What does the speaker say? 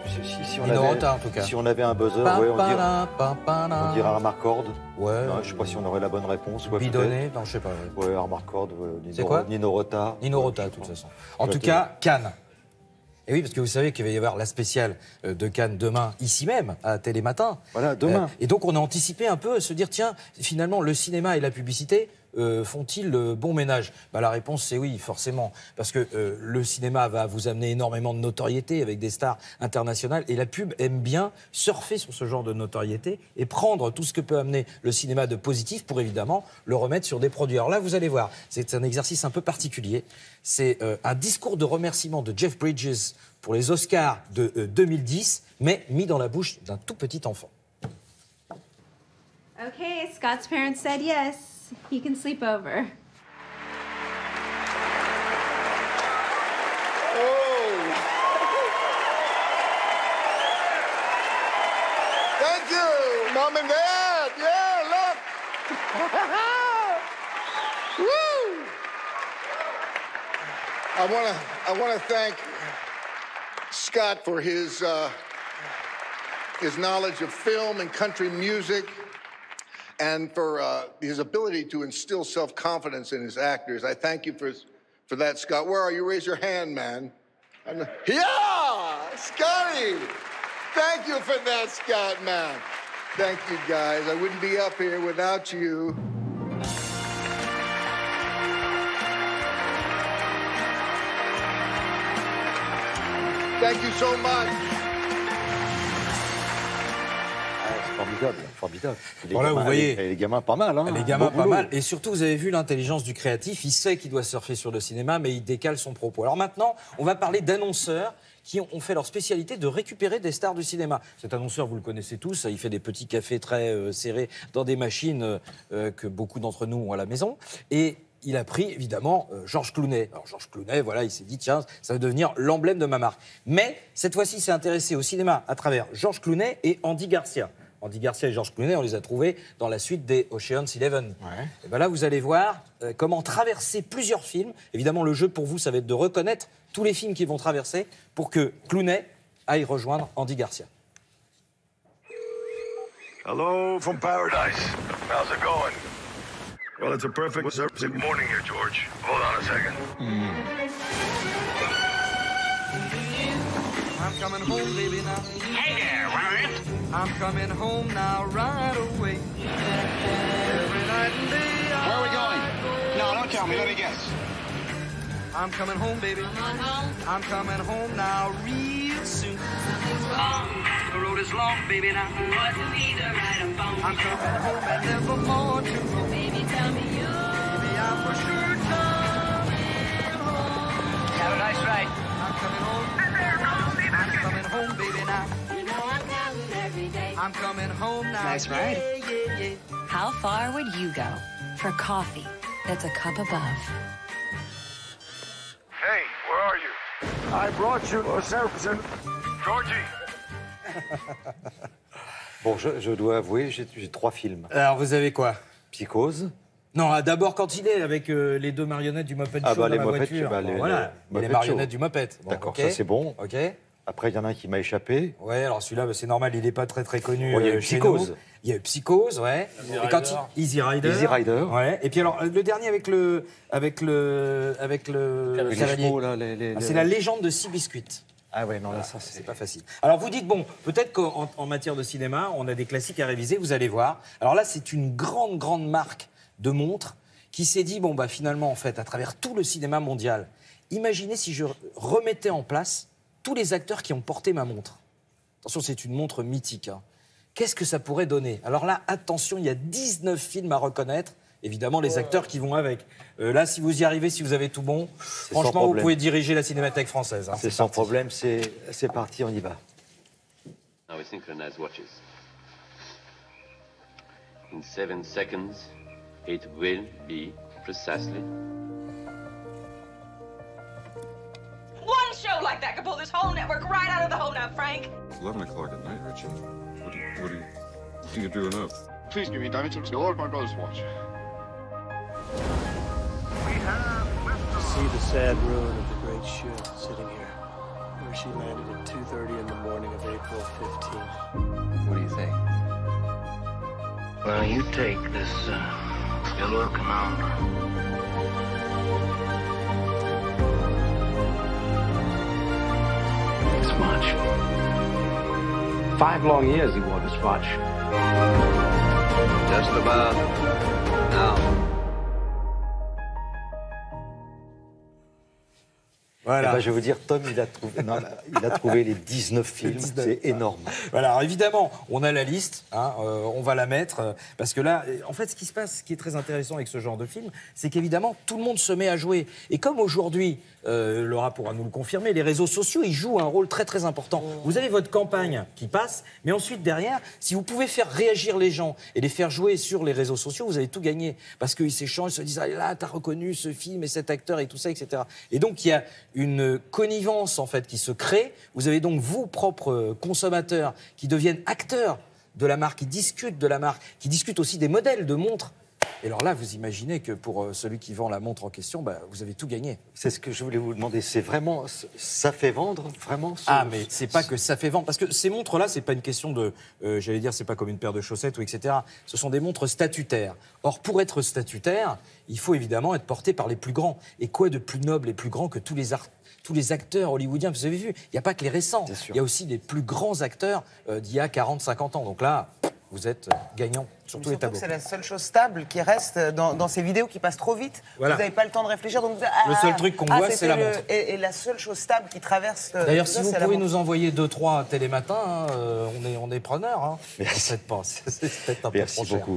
si Nino Rota, en tout cas. Si on avait un buzzer, ouais, on dirait Armarcord. Ouais. Non, je sais pas si on aurait la bonne réponse. Ouais, Bidonné, non, je sais pas. Ouais, Armarcord. C'est quoi? Nino Rota. Nino Rota, de toute façon. En tout cas, Cannes. Et oui, parce que vous savez qu'il va y avoir la spéciale de Cannes demain, ici même, à Télématin. Voilà, demain. Et donc, on a anticipé un peu, se dire, tiens, finalement, le cinéma et la publicité font-ils le bon ménage? La réponse, c'est oui, forcément. Parce que le cinéma va vous amener énormément de notoriété avec des stars internationales. Et la pub aime bien surfer sur ce genre de notoriété et prendre tout ce que peut amener le cinéma de positif pour, évidemment, le remettre sur des produits. Alors là, vous allez voir, c'est un exercice un peu particulier. C'est un discours de remerciement de Jeff Bridges pour les Oscars de 2010, mais mis dans la bouche d'un tout petit enfant. Okay, Scott's parents said yes. He can sleep over. Oh! Thank you, Mom and Dad. Yeah, look. Woo! I want to thank Scott for his knowledge of film and country music, and for his ability to instill self-confidence in his actors. I thank you for that, Scott. Where are you? Raise your hand, man. Yeah! Scotty! Thank you for that, Scott, man. Thank you, guys. I wouldn't be up here without you. Thank you so much. Formidable, formidable. Voilà, vous voyez. Les gamins, pas mal. Hein. Les gamins, pas mal. Et surtout, vous avez vu l'intelligence du créatif. Il sait qu'il doit surfer sur le cinéma, mais il décale son propos. Alors maintenant, on va parler d'annonceurs qui ont fait leur spécialité de récupérer des stars du cinéma. Cet annonceur, vous le connaissez tous, il fait des petits cafés très serrés dans des machines que beaucoup d'entre nous ont à la maison. Et il a pris, évidemment, Georges Clooney. Alors, Georges Clooney, voilà, il s'est dit, tiens, ça va devenir l'emblème de ma marque. Mais, cette fois-ci, il s'est intéressé au cinéma à travers Georges Clooney et Andy Garcia. Andy Garcia et Georges Clooney, on les a trouvés dans la suite des Ocean's 11. Ouais. Et ben là, vous allez voir comment traverser plusieurs films. Évidemment, le jeu pour vous, ça va être de reconnaître tous les films qu'ils vont traverser pour que Clooney aille rejoindre Andy Garcia. Hello from paradise. How's it going? Well, it's a perfect morning here, George. Hold on a second. I'm coming home, baby, now. Hey there, Ryan. I'm coming home now, right away. Every night and day. Where are we going? No, don't tell me. Let me guess. I'm coming home, baby. I'm coming home now, real soon. The road is long, baby, now. I'm coming home and never more to go. Baby, tell me you. Baby, I'm for sure coming home. Have a nice ride. I'm coming home. I'm coming home, baby, now. You know I'm counting every day. I'm coming home now. Nice ride. Yeah, yeah, yeah. How far would you go for coffee that's a cup above? Hey, where are you? I brought you a service. Georgie. Bon, je dois avouer, j'ai 3 films. Alors, vous avez quoi? Psychose. Non, d'abord quand il est avec les deux marionnettes du Muppet Show dans les la Muppets, voiture. voilà, les marionnettes du Muppet. Bon, d'accord, okay. ça c'est bon. Ok. Après, il y en a un qui m'a échappé. Ouais, alors celui-là, c'est normal, il n'est pas très connu. Bon, il y a eu chez Psychose. nous. Il y a eu Psychose, ouais. Et quand Easy Rider. Easy Rider. Ouais. Et puis alors, le dernier avec le Les cavalier. chevaux, là, C'est la légende de Seabiscuit. Ah ouais, non, là, ça, c'est pas facile. Alors, vous dites, bon, peut-être qu'en matière de cinéma, on a des classiques à réviser, vous allez voir. Alors là, c'est une grande marque de montres qui s'est dit, bon, bah finalement, en fait, à travers tout le cinéma mondial, imaginez si je remettais en place tous les acteurs qui ont porté ma montre. Attention, c'est une montre mythique. Hein. Qu'est-ce que ça pourrait donner? Alors là, attention, il y a 19 films à reconnaître. Évidemment, les acteurs qui vont avec. Là, si vous y arrivez, si vous avez tout bon, franchement, vous pouvez diriger la Cinémathèque française. Hein. C'est sans problème, c'est parti, on y va. Now we synchronize watches. In 7 seconds, it will be precisely. One show like that could pull this whole network right out of the hole now, Frank. It's 11 o'clock at night, Richie. What do you think you're doing up? Please give me time to explore my brother's watch. To see the sad ruin of the great ship sitting here, where she landed at 2:30 in the morning of April 15th. What do you think? Well, you take this yellow conundrum. This watch. 5 long years he wore this watch. Just about now. Voilà. Eh ben, je vais vous dire, Tom, il a trouvé les 19 films, c'est énorme. Voilà, alors évidemment, on a la liste, hein, on va la mettre, parce que là, en fait, ce qui se passe, ce qui est très intéressant avec ce genre de film, c'est qu'évidemment, tout le monde se met à jouer. Et comme aujourd'hui, Laura pourra nous le confirmer, les réseaux sociaux, ils jouent un rôle très très important. Vous avez votre campagne qui passe, mais ensuite, derrière, si vous pouvez faire réagir les gens et les faire jouer sur les réseaux sociaux, vous avez tout gagné. Parce qu'ils s'échangent, ils se disent, ah là, t'as reconnu ce film et cet acteur et tout ça, etc. Et donc, il y a une connivence, en fait, qui se crée. Vous avez donc vos propres consommateurs qui deviennent acteurs de la marque, qui discutent de la marque, qui discutent aussi des modèles de montres. Et alors là, vous imaginez que pour celui qui vend la montre en question, bah, vous avez tout gagné. C'est ce que je voulais vous demander. C'est vraiment, ça fait vendre, vraiment Ah, mais c'est pas que ça fait vendre. Parce que ces montres-là, c'est pas une question de, j'allais dire, c'est pas comme une paire de chaussettes ou etc. Ce sont des montres statutaires. Or, pour être statutaire, il faut évidemment être porté par les plus grands. Et quoi de plus noble et plus grand que tous les acteurs hollywoodiens, vous avez vu, il n'y a pas que les récents. Il y a aussi les plus grands acteurs d'il y a 40, 50 ans. Donc là, vous êtes gagnant sur tous les tableaux. C'est la seule chose stable qui reste dans ces vidéos qui passent trop vite. Voilà. Vous n'avez pas le temps de réfléchir. Donc le seul truc qu'on voit, c'est la montre. Et la seule chose stable qui traverse... D'ailleurs, si vous pouvez nous envoyer 2-3 télématins, on est preneurs. Hein. Merci. Peut-être pas, c'est peut-être un peu trop cher. Merci beaucoup.